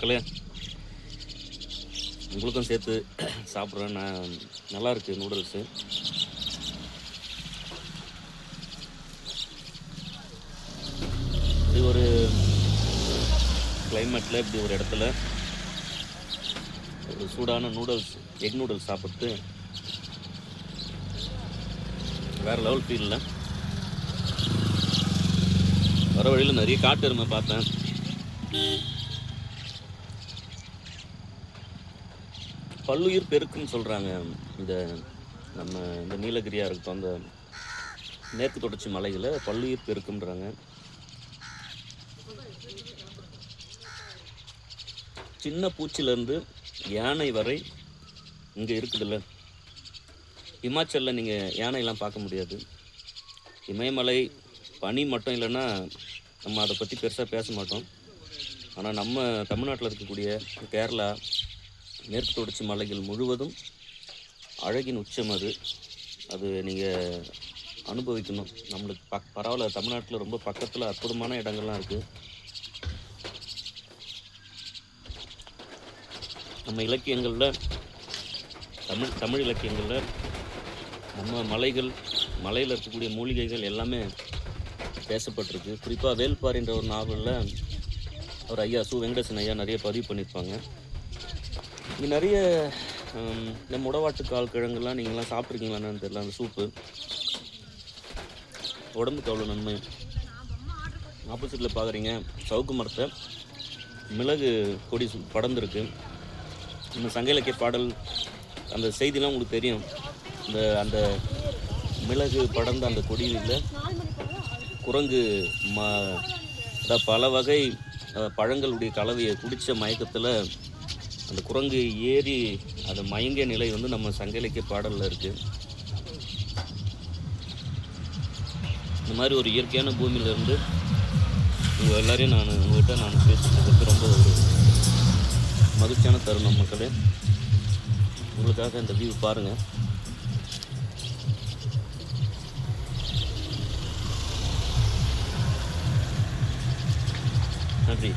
மக்களே, உங்களுக்கும் சேர்த்து சாப்பிட்றேன். நல்லாயிருக்கு நூடுல்ஸு. இப்படி ஒரு கிளைமேட்டில் இப்படி ஒரு இடத்துல ஒரு சூடான நூடுல்ஸ், எக் நூடுல்ஸ் சாப்பிட்டு வேறு லெவல் ஃபீலில் வர வழியில் நிறைய காட்டு எருமை பார்த்தேன். பல்லுயிர் பெருக்குன்னு சொல்கிறாங்க. இந்த நம்ம இந்த நீலகிரியாக இருக்கட்டும், அந்த மேற்கு தொடர்ச்சி மலைகளை பல்லுயிர் பெருக்குன்றாங்க. சின்ன பூச்சிலேருந்து யானை வரை இங்கே இருக்குதுல்ல. இமாச்சலில் நீங்கள் யானையெல்லாம் பார்க்க முடியாது. இமயமலை பனி மட்டும் இல்லைன்னா நம்ம அதை பற்றி பெருசாக பேச மாட்டோம். ஆனால் நம்ம தமிழ்நாட்டில் இருக்கக்கூடிய கேரளா மேற்கு தொடர்ச்சி மலைகள் முழுவதும் அழகின் உச்சம். அது நீங்கள் அனுபவிக்கணும். நம்மளுக்கு பரவாயில்ல, தமிழ்நாட்டில் ரொம்ப பக்கத்தில் அற்புதமான இடங்கள்லாம் இருக்குது. நம்ம இலக்கியங்களில், தமிழ் இலக்கியங்களில் நம்ம மலையில் இருக்கக்கூடிய மூலிகைகள் எல்லாமே பேசப்பட்டிருக்கு. குறிப்பாக வேள்பாரின்ற ஒரு நாவலில் அவர் ஐயா சு வெங்கடேசன் ஐயா நிறைய பதிவு பண்ணியிருப்பாங்க. இங்கே நிறைய இந்த முடவாட்டு கால் கிழங்குலாம் நீங்கள்லாம் சாப்பிட்ருக்கீங்களான்னு தெரியல. அந்த சூப்பு உடம்புக்கு அவ்வளோ நன்மை. ஆப்போசிட்டில் பார்க்குறீங்க சவுக்கு மரத்தை மிளகு கொடி படர்ந்துருக்கு. நம்ம சங்க இலக்கிய பாடல் அந்த செய்திலாம் உங்களுக்கு தெரியும். அந்த மிளகு படர்ந்த அந்த கொடியில் குரங்கு பல வகை பழங்களுடைய கலவையை குடித்த மயக்கத்தில் அந்த குரங்கு ஏறி அதை மயங்கிய நிலை நம்ம சங்க இலக்கிய பாடலில் இருக்குது. இந்த மாதிரி ஒரு இயற்கையான பூமியிலேருந்து உங்கள் எல்லோரையும் உங்கள்கிட்ட நான் பேசுகிறதுக்கு ரொம்ப ஒரு மகிழ்ச்சியான தருணம் மக்களே. உங்களுக்காக இந்த வியூ பாருங்கள். நன்றி.